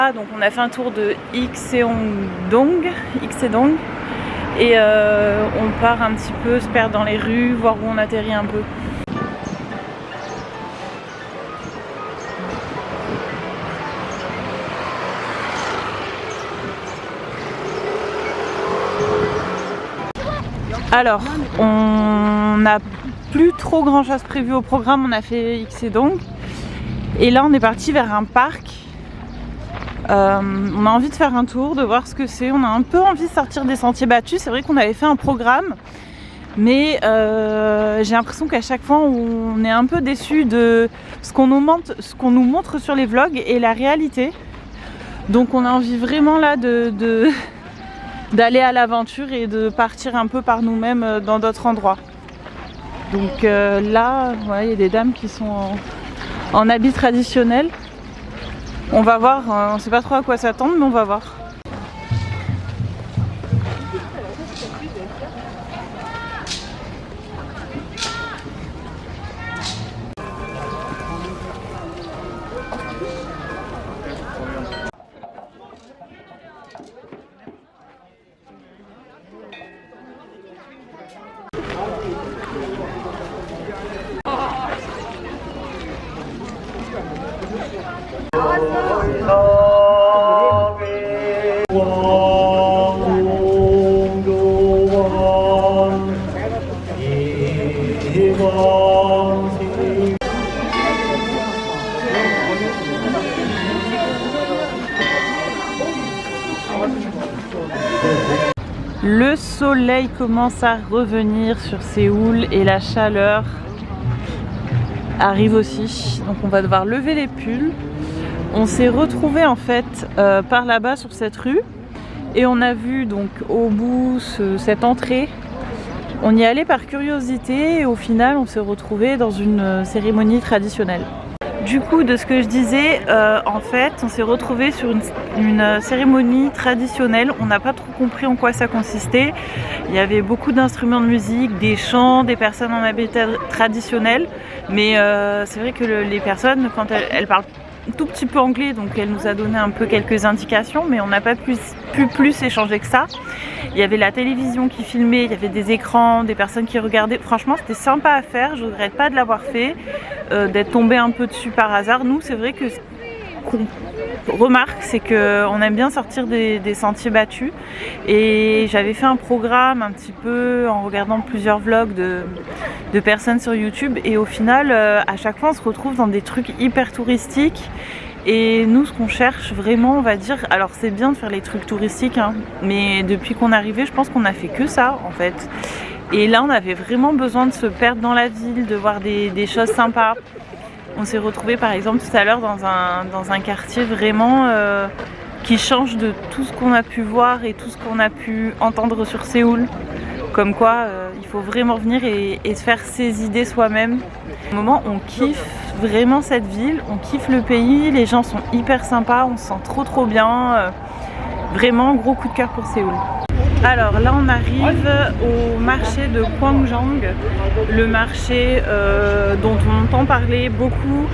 Donc on a fait un tour de Ikseongdong et on part un petit peu se perdre dans les rues, voir où on atterrit un peu. Alors, on n'a plus trop grand chose prévu au programme, on a fait Ikseongdong et là on est parti vers un parc. On a envie de faire un tour, de voir ce que c'est, on a un peu envie de sortir des sentiers battus. C'est vrai qu'on avait fait un programme, mais j'ai l'impression qu'à chaque fois on est un peu déçu de ce qu'on nous montre sur les vlogs et la réalité. Donc on a envie vraiment là d'aller à l'aventure et de partir un peu par nous-mêmes dans d'autres endroits. Donc là, il y a des dames qui sont en habits traditionnels. On va voir, on ne sait pas trop à quoi s'attendre, mais on va voir. Le soleil commence à revenir sur Séoul et la chaleur arrive aussi. Donc on va devoir lever les pulls. On s'est retrouvé en fait par là-bas sur cette rue et on a vu donc au bout cette entrée. On y allait par curiosité et au final on s'est retrouvé dans une cérémonie traditionnelle. Du coup, de ce que je disais, en fait, on s'est retrouvé sur une cérémonie traditionnelle. On n'a pas trop compris en quoi ça consistait. Il y avait beaucoup d'instruments de musique, des chants, des personnes en habits traditionnels. Mais c'est vrai que les personnes, quand elles parlent un tout petit peu anglais, donc elle nous a donné un peu quelques indications, mais on n'a pas pu plus échanger que ça. Il y avait la télévision qui filmait, il y avait des écrans, des personnes qui regardaient. Franchement, c'était sympa à faire, je regrette pas de l'avoir fait, d'être tombé un peu dessus par hasard. Nous, c'est vrai que ce qu'on remarque, c'est qu'on aime bien sortir des sentiers battus. Et j'avais fait un programme un petit peu en regardant plusieurs vlogs de personnes sur YouTube. Et au final, à chaque fois, on se retrouve dans des trucs hyper touristiques. Et nous, ce qu'on cherche vraiment, on va dire, alors c'est bien de faire les trucs touristiques, hein, mais depuis qu'on est arrivé, je pense qu'on a fait que ça en fait. Et là, on avait vraiment besoin de se perdre dans la ville, de voir des choses sympas. On s'est retrouvé par exemple tout à l'heure dans un quartier vraiment qui change de tout ce qu'on a pu voir et tout ce qu'on a pu entendre sur Séoul. Comme quoi, il faut vraiment venir et se faire ses idées soi-même. Au moment, on kiffe vraiment cette ville, on kiffe le pays, les gens sont hyper sympas, on se sent trop bien. Vraiment, gros coup de cœur pour Séoul. Alors là, on arrive au marché de Gwangjang, le marché dont on entend parler beaucoup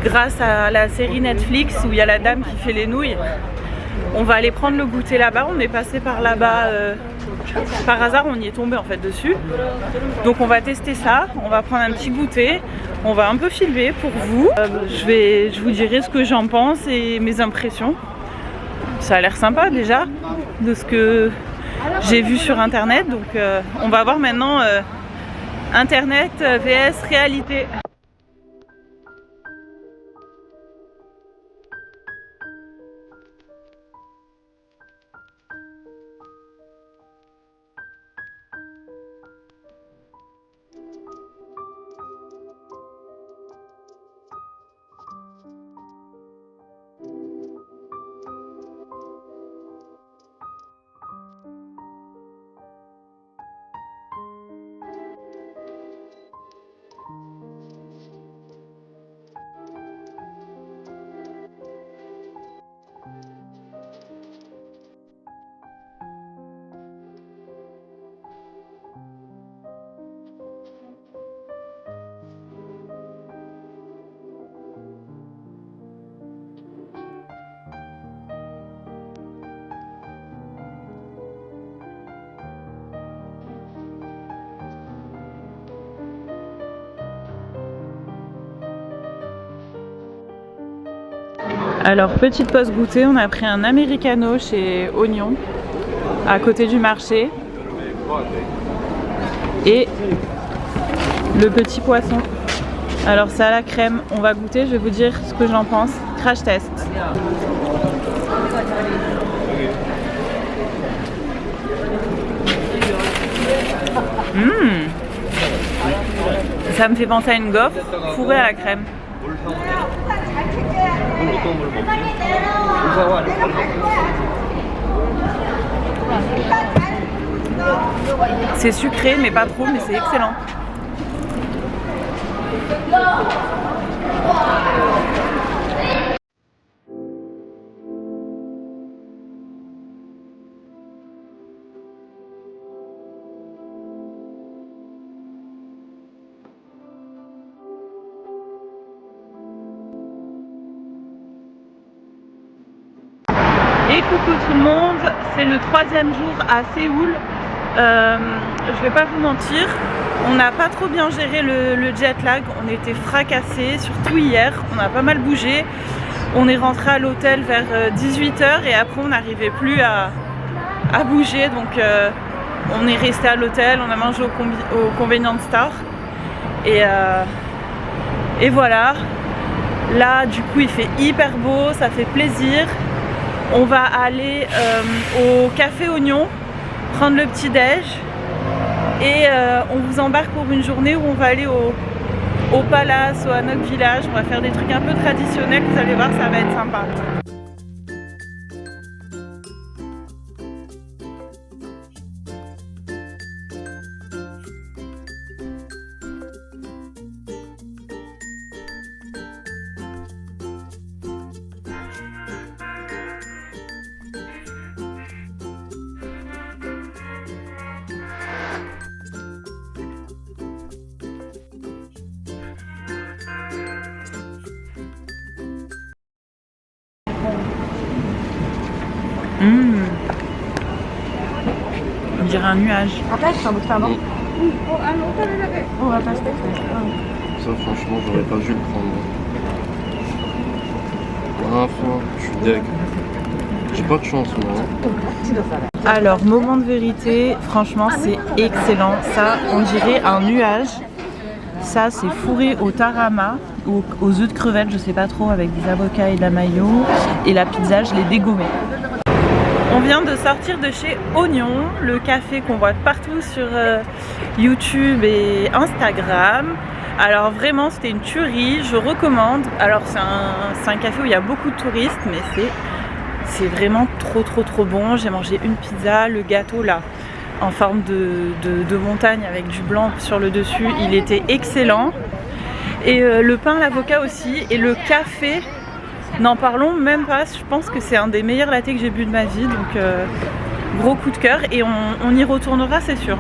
grâce à la série Netflix où il y a la dame qui fait les nouilles. On va aller prendre le goûter là-bas, on est passé par là-bas par hasard, on y est tombé en fait dessus. Donc on va tester ça, on va prendre un petit goûter, on va un peu filmer pour vous. Je vous dirai ce que j'en pense et mes impressions. Ça a l'air sympa déjà de ce que j'ai vu sur internet, donc on va voir maintenant internet vs réalité. Alors petite pause goûter, on a pris un americano chez Oignon, à côté du marché. Et le petit poisson. Alors c'est à la crème, on va goûter, je vais vous dire ce que j'en pense. Crash test. Ça me fait penser à une gaufre fourrée à la crème. C'est sucré mais pas trop, mais c'est excellent. Et coucou tout le monde, c'est le 3e jour à Séoul. Je vais pas vous mentir, on n'a pas trop bien géré le jet lag, on était fracassés, surtout hier, on a pas mal bougé. On est rentré à l'hôtel vers 18 h et après on n'arrivait plus à bouger, donc on est resté à l'hôtel, on a mangé au Convenience Store et voilà. Là du coup il fait hyper beau, ça fait plaisir. On va aller au Café Oignon, prendre le petit déj et on vous embarque pour une journée où on va aller au Palace, au Hanok Village. On va faire des trucs un peu traditionnels, vous allez voir, ça va être sympa. On dirait un nuage. Ça franchement j'aurais pas dû le prendre. Enfin, je suis deg. J'ai pas de chance moi. Alors moment de vérité, franchement c'est excellent. Ça on dirait un nuage. Ça c'est fourré au tarama, aux œufs de crevettes, je sais pas trop, avec des avocats et de la mayo. Et la pizza je l'ai dégommée. On vient de sortir de chez Oignon, le café qu'on voit partout sur YouTube et Instagram. Alors vraiment c'était une tuerie, je recommande. Alors c'est un café où il y a beaucoup de touristes, mais c'est vraiment trop bon. J'ai mangé une pizza, le gâteau là en forme de montagne avec du blanc sur le dessus, il était excellent. Et le pain à l'avocat aussi, et le café, n'en parlons même pas, je pense que c'est un des meilleurs lattés que j'ai bu de ma vie, donc gros coup de cœur, et on y retournera c'est sûr.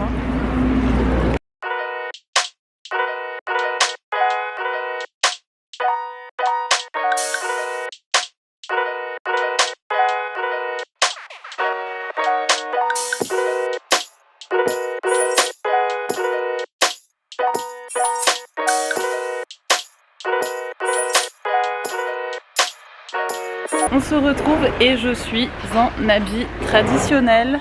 On se retrouve et je suis en habit traditionnel.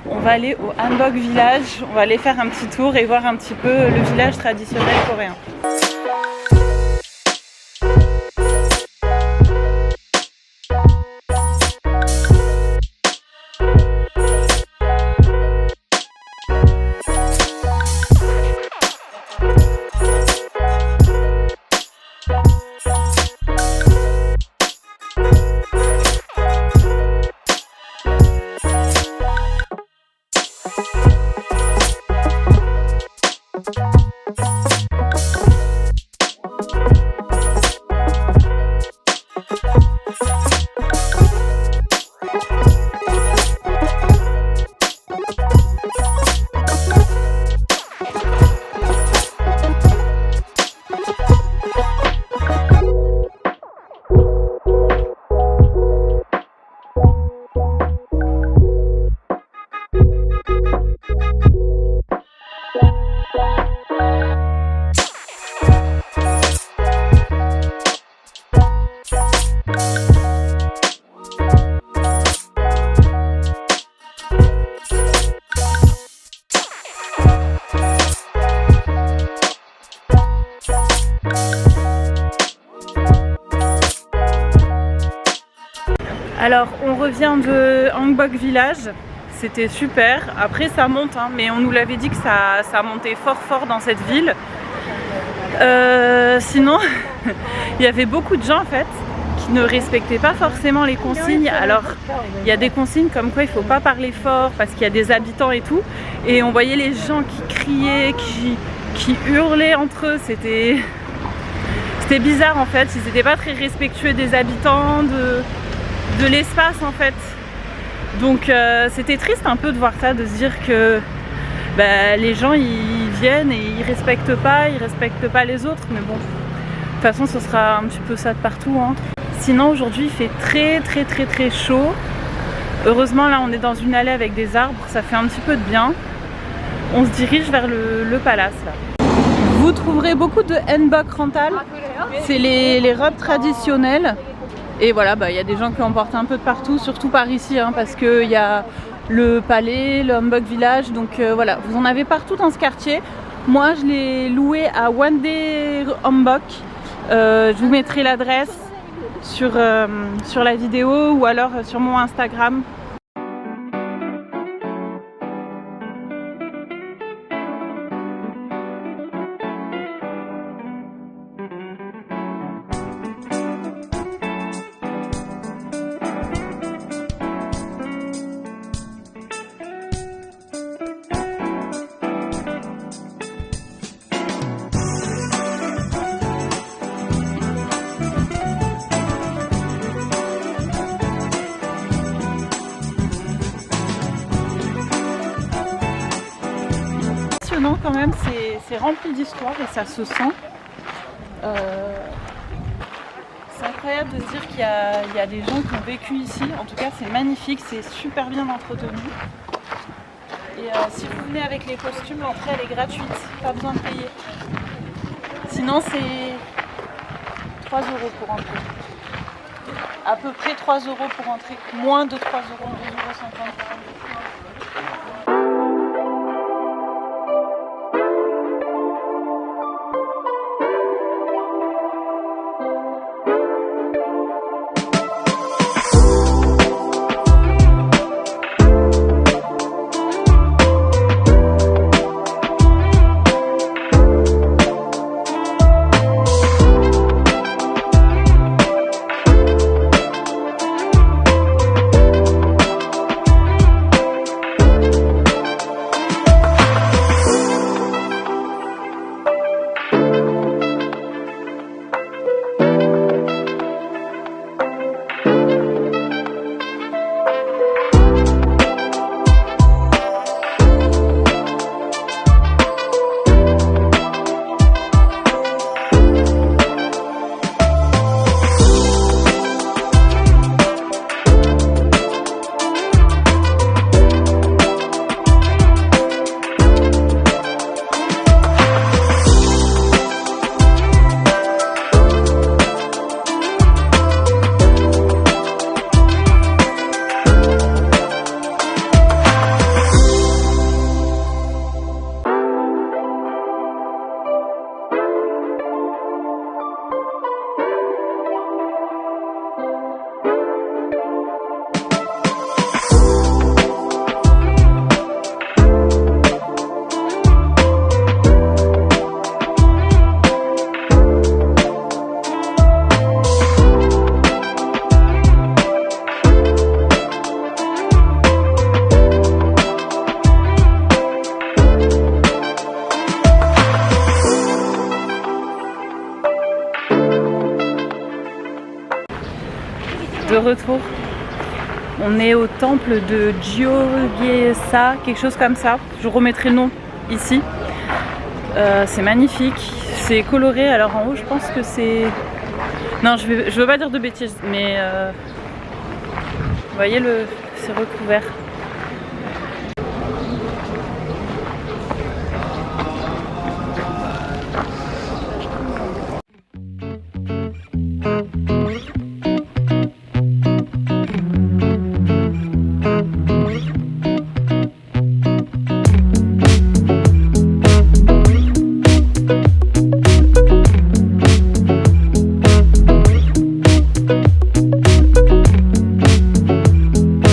On va aller au Hanbok Village, on va aller faire un petit tour et voir un petit peu le village traditionnel coréen. Alors on revient de Hanbok Village, c'était super. Après ça monte, hein, mais on nous l'avait dit que ça montait fort dans cette ville. Sinon, il y avait beaucoup de gens en fait qui ne respectaient pas forcément les consignes. Alors il y a des consignes comme quoi il ne faut pas parler fort parce qu'il y a des habitants et tout. Et on voyait les gens qui criaient, qui hurlaient entre eux. C'était bizarre en fait, ils n'étaient pas très respectueux des habitants, de l'espace en fait. Donc c'était triste un peu de voir ça, de se dire que les gens ils viennent et ils respectent pas les autres, mais bon, de toute façon ce sera un petit peu ça de partout, hein. Sinon aujourd'hui il fait très chaud. Heureusement là on est dans une allée avec des arbres, ça fait un petit peu de bien. On se dirige vers le palace là. Vous trouverez beaucoup de hanbok rental, c'est les robes traditionnelles. Et voilà, il y a des gens qui en portent un peu de partout, surtout par ici, hein, parce qu'il y a le palais, le Hanbok Village, donc voilà, vous en avez partout dans ce quartier. Moi je l'ai loué à Wande Hanbok, je vous mettrai l'adresse sur la vidéo ou alors sur mon Instagram. Quand même, c'est rempli d'histoire et ça se sent. C'est incroyable de se dire qu'il y a des gens qui ont vécu ici. En tout cas, c'est magnifique, c'est super bien entretenu. Et si vous venez avec les costumes, l'entrée elle est gratuite, pas besoin de payer. Sinon, c'est 3 € pour entrer. À peu près 3 € pour entrer, moins de 3 €, 2,50 €. De retour, on est au temple de Gyeongsa, quelque chose comme ça, je remettrai le nom ici. C'est magnifique, c'est coloré, alors en haut je pense que c'est... Non, je veux pas dire de bêtises, mais vous voyez, c'est recouvert.